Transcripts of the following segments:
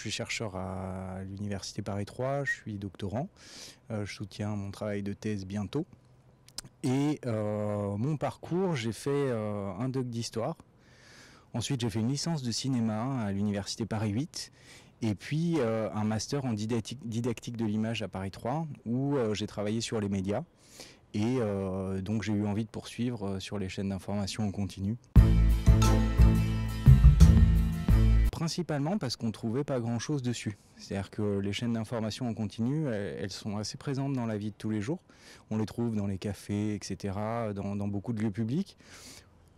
suis chercheur à l'Université Paris 3, je suis doctorant, je soutiens mon travail de thèse bientôt. Et mon parcours, j'ai fait un doc d'histoire. Ensuite, j'ai fait une licence de cinéma à l'Université Paris 8. Et puis un master en didactique de l'image à Paris 3, où j'ai travaillé sur les médias. Et donc j'ai eu envie de poursuivre sur les chaînes d'information en continu. Principalement parce qu'on ne trouvait pas grand-chose dessus. C'est-à-dire que les chaînes d'information en continu, elles sont assez présentes dans la vie de tous les jours. On les trouve dans les cafés, etc., dans beaucoup de lieux publics.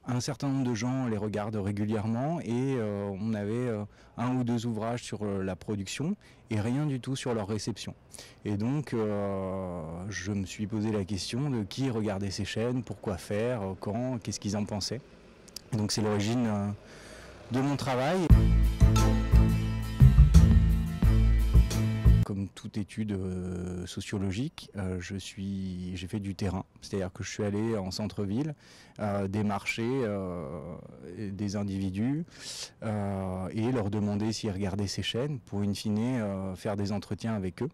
Un certain nombre de gens les regardent régulièrement et on avait un ou deux ouvrages sur la production et rien du tout sur leur réception. Et donc je me suis posé la question de qui regardait ces chaînes, pourquoi faire, quand, qu'est-ce qu'ils en pensaient. Et donc c'est l'origine de mon travail. Comme toute étude sociologique, j'ai fait du terrain, c'est-à-dire que je suis allé en centre-ville, démarcher des individus et leur demander s'ils regardaient ces chaînes pour in fine faire des entretiens avec eux.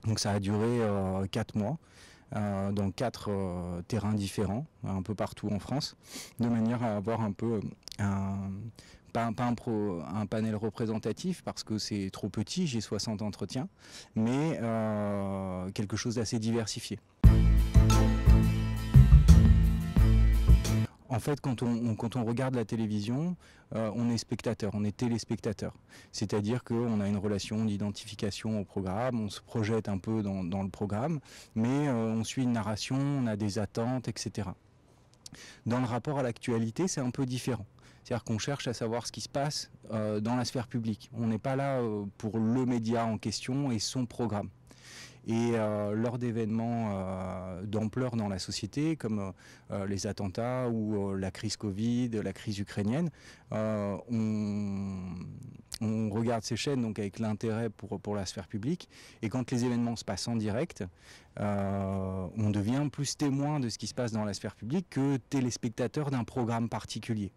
Donc ça a duré 4 mois. Dans 4 terrains différents, un peu partout en France, de manière à avoir un peu pas un panel représentatif parce que c'est trop petit, j'ai 60 entretiens, mais quelque chose d'assez diversifié. En fait, quand on regarde la télévision, on est spectateur, on est téléspectateur. C'est-à-dire qu'on a une relation d'identification au programme, on se projette un peu dans le programme, mais on suit une narration, on a des attentes, etc. Dans le rapport à l'actualité, c'est un peu différent. C'est-à-dire qu'on cherche à savoir ce qui se passe dans la sphère publique. On n'est pas là pour le média en question et son programme. Et lors d'événements d'ampleur dans la société, comme les attentats ou la crise Covid, la crise ukrainienne, on regarde ces chaînes donc avec l'intérêt pour la sphère publique. Et quand les événements se passent en direct, on devient plus témoin de ce qui se passe dans la sphère publique que téléspectateur d'un programme particulier.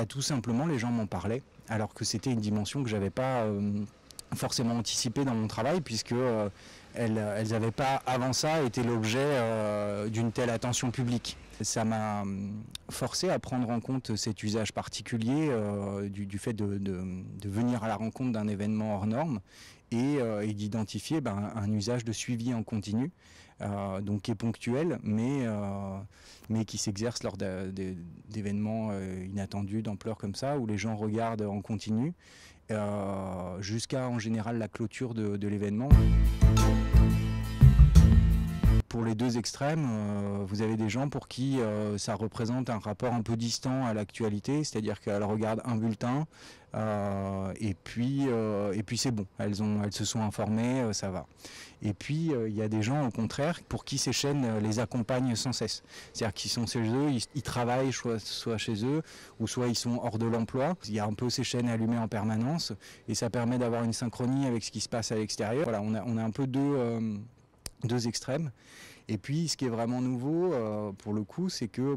Tout simplement, les gens m'en parlaient, alors que c'était une dimension que je n'avais pas forcément anticipée dans mon travail, puisque elles n'avaient pas, avant ça, été l'objet d'une telle attention publique. Ça m'a forcé à prendre en compte cet usage particulier du fait de venir à la rencontre d'un événement hors norme et d'identifier un usage de suivi en continu, donc qui est ponctuel, mais qui s'exerce lors d'événements inattendus d'ampleur comme ça, où les gens regardent en continu, jusqu'à en général la clôture de l'événement. Pour les deux extrêmes, vous avez des gens pour qui ça représente un rapport un peu distant à l'actualité, c'est-à-dire qu'elles regardent un bulletin et puis c'est bon, elles se sont informées, ça va. Et puis il y a des gens au contraire pour qui ces chaînes les accompagnent sans cesse. C'est-à-dire qu'ils sont chez eux, ils travaillent soit chez eux ou soit ils sont hors de l'emploi. Il y a un peu ces chaînes allumées en permanence et ça permet d'avoir une synchronie avec ce qui se passe à l'extérieur. Voilà, on a un peu deux extrêmes. Et puis ce qui est vraiment nouveau pour le coup, c'est que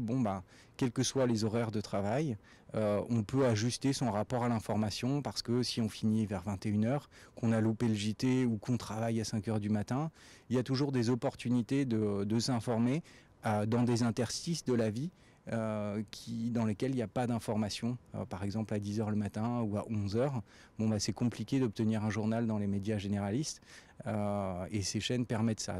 quels que soient les horaires de travail, on peut ajuster son rapport à l'information parce que si on finit vers 21h, qu'on a loupé le JT ou qu'on travaille à 5h du matin, il y a toujours des opportunités de s'informer dans des interstices de la vie dans lesquels il n'y a pas d'information. Par exemple à 10h le matin ou à 11h, c'est compliqué d'obtenir un journal dans les médias généralistes et ces chaînes permettent ça.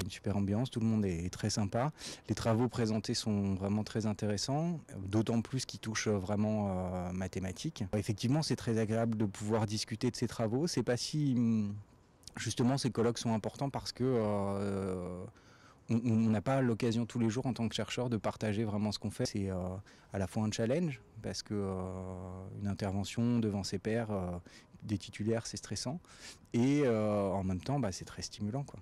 Une super ambiance, tout le monde est très sympa. Les travaux présentés sont vraiment très intéressants, d'autant plus qu'ils touchent vraiment mathématiques. Effectivement, c'est très agréable de pouvoir discuter de ces travaux. C'est pas si justement ces colloques sont importants parce que on n'a pas l'occasion tous les jours en tant que chercheur de partager vraiment ce qu'on fait. C'est à la fois un challenge parce que une intervention devant ses pairs, des titulaires, c'est stressant et en même temps c'est très stimulant, quoi.